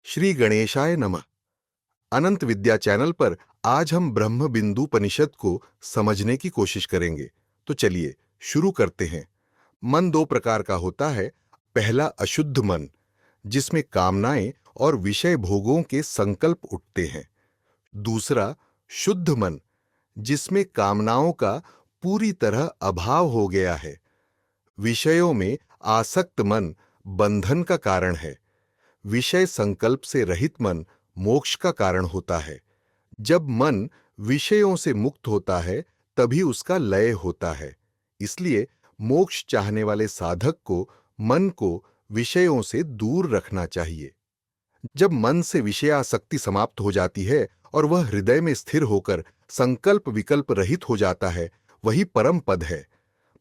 श्री गणेशाय नमः। अनंत विद्या चैनल पर आज हम ब्रह्म बिंदुपनिषद को समझने की कोशिश करेंगे। तो चलिए शुरू करते हैं। मन दो प्रकार का होता है। पहला अशुद्ध मन, जिसमें कामनाएं और विषय भोगों के संकल्प उठते हैं। दूसरा शुद्ध मन, जिसमें कामनाओं का पूरी तरह अभाव हो गया है। विषयों में आसक्त मन बंधन का कारण है। विषय संकल्प से रहित मन मोक्ष का कारण होता है। जब मन विषयों से मुक्त होता है तभी उसका लय होता है। इसलिए मोक्ष चाहने वाले साधक को मन को विषयों से दूर रखना चाहिए। जब मन से विषयासक्ति समाप्त हो जाती है और वह हृदय में स्थिर होकर संकल्प विकल्प रहित हो जाता है, वही परम पद है।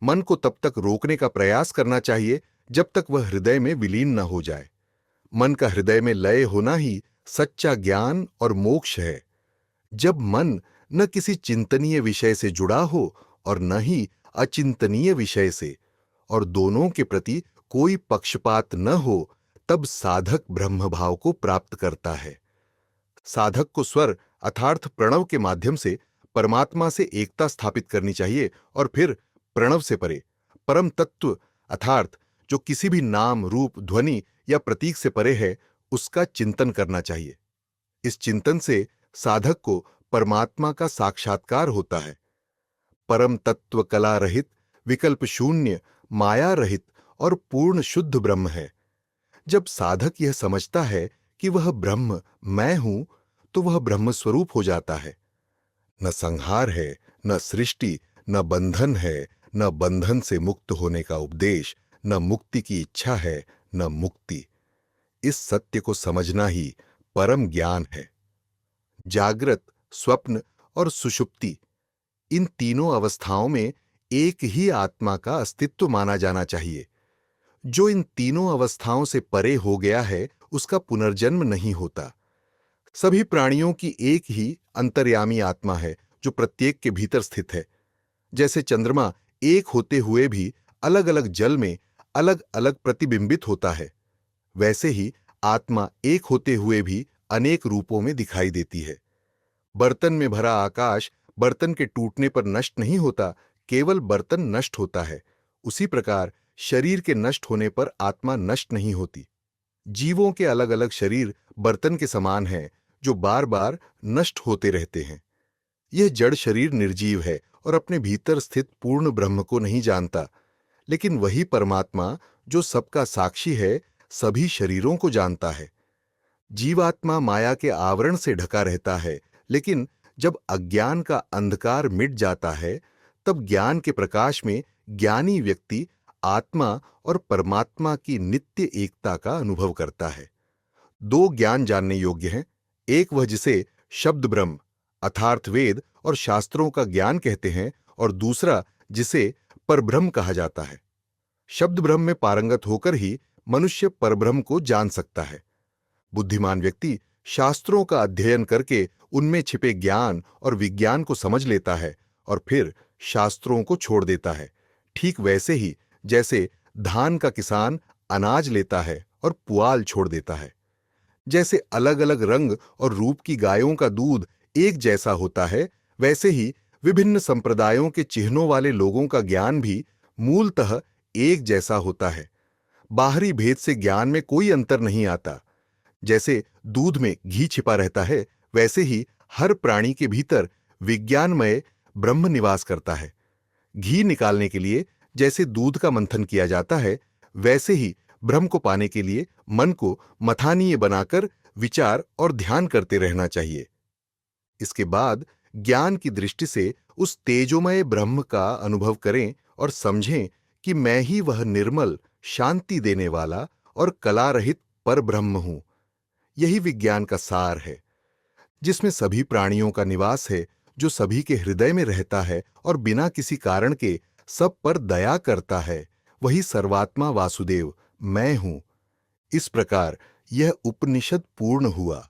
मन को तब तक रोकने का प्रयास करना चाहिए जब तक वह हृदय में विलीन न हो जाए। मन का हृदय में लय होना ही सच्चा ज्ञान और मोक्ष है। जब मन न किसी चिंतनीय विषय से जुड़ा हो और न ही अचिंतनीय विषय से, और दोनों के प्रति कोई पक्षपात न हो, तब साधक ब्रह्म भाव को प्राप्त करता है। साधक को स्वर अर्थात प्रणव के माध्यम से परमात्मा से एकता स्थापित करनी चाहिए और फिर प्रणव से परे परम तत्व अर्थात जो किसी भी नाम रूप ध्वनि या प्रतीक से परे है, उसका चिंतन करना चाहिए। इस चिंतन से साधक को परमात्मा का साक्षात्कार होता है। परम तत्व कला रहित, विकल्प शून्य, माया रहित और पूर्ण शुद्ध ब्रह्म है। जब साधक यह समझता है कि वह ब्रह्म मैं हूं, तो वह ब्रह्म स्वरूप हो जाता है। न संहार है, न सृष्टि, न बंधन है, न बंधन से मुक्त होने का उपदेश, न मुक्ति की इच्छा है, न मुक्ति। इस सत्य को समझना ही परम ज्ञान है। जागृत, स्वप्न और सुषुप्ति, इन तीनों अवस्थाओं में एक ही आत्मा का अस्तित्व माना जाना चाहिए। जो इन तीनों अवस्थाओं से परे हो गया है, उसका पुनर्जन्म नहीं होता। सभी प्राणियों की एक ही अंतर्यामी आत्मा है जो प्रत्येक के भीतर स्थित है। जैसे चंद्रमा एक होते हुए भी अलग अलग जल में अलग अलग प्रतिबिंबित होता है, वैसे ही आत्मा एक होते हुए भी अनेक रूपों में दिखाई देती है। बर्तन में भरा आकाश बर्तन के टूटने पर नष्ट नहीं होता, केवल बर्तन नष्ट होता है। उसी प्रकार शरीर के नष्ट होने पर आत्मा नष्ट नहीं होती। जीवों के अलग अलग शरीर बर्तन के समान हैं, जो बार बार नष्ट होते रहते हैं। यह जड़ शरीर निर्जीव है और अपने भीतर स्थित पूर्ण ब्रह्म को नहीं जानता, लेकिन वही परमात्मा जो सबका साक्षी है, सभी शरीरों को जानता है। जीवात्मा माया के आवरण से ढका रहता है, लेकिन जब अज्ञान का अंधकार मिट जाता है, तब ज्ञान के प्रकाश में ज्ञानी व्यक्ति आत्मा और परमात्मा की नित्य एकता का अनुभव करता है। दो ज्ञान जानने योग्य हैं। एक वह जिसे शब्द ब्रह्म अर्थात वेद और शास्त्रों का ज्ञान कहते हैं, और दूसरा जिसे परब्रह्म कहा जाता है। शब्द ब्रह्म में पारंगत होकर ही मनुष्य परब्रह्म को जान सकता है। बुद्धिमान व्यक्ति शास्त्रों का अध्ययन करके उनमें छिपे ज्ञान और विज्ञान को समझ लेता है और फिर शास्त्रों को छोड़ देता है। ठीक वैसे ही जैसे धान का किसान अनाज लेता है और पुआल छोड़ देता है। जैसे अलग अलग रंग और रूप की गायों का दूध एक जैसा होता है, वैसे ही विभिन्न संप्रदायों के चिन्हों वाले लोगों का ज्ञान भी मूलतः एक जैसा होता है। बाहरी भेद से ज्ञान में कोई अंतर नहीं आता। जैसे दूध में घी छिपा रहता है, वैसे ही हर प्राणी के भीतर विज्ञानमय ब्रह्म निवास करता है। घी निकालने के लिए जैसे दूध का मंथन किया जाता है, वैसे ही ब्रह्म को पाने के लिए मन को मथानीय बनाकर विचार और ध्यान करते रहना चाहिए। इसके बाद ज्ञान की दृष्टि से उस तेजोमय ब्रह्म का अनुभव करें और समझें कि मैं ही वह निर्मल, शांति देने वाला और कला रहित पर ब्रह्म हूं। यही विज्ञान का सार है, जिसमें सभी प्राणियों का निवास है, जो सभी के हृदय में रहता है और बिना किसी कारण के सब पर दया करता है। वही सर्वात्मा वासुदेव मैं हूं। इस प्रकार यह उपनिषद पूर्ण हुआ।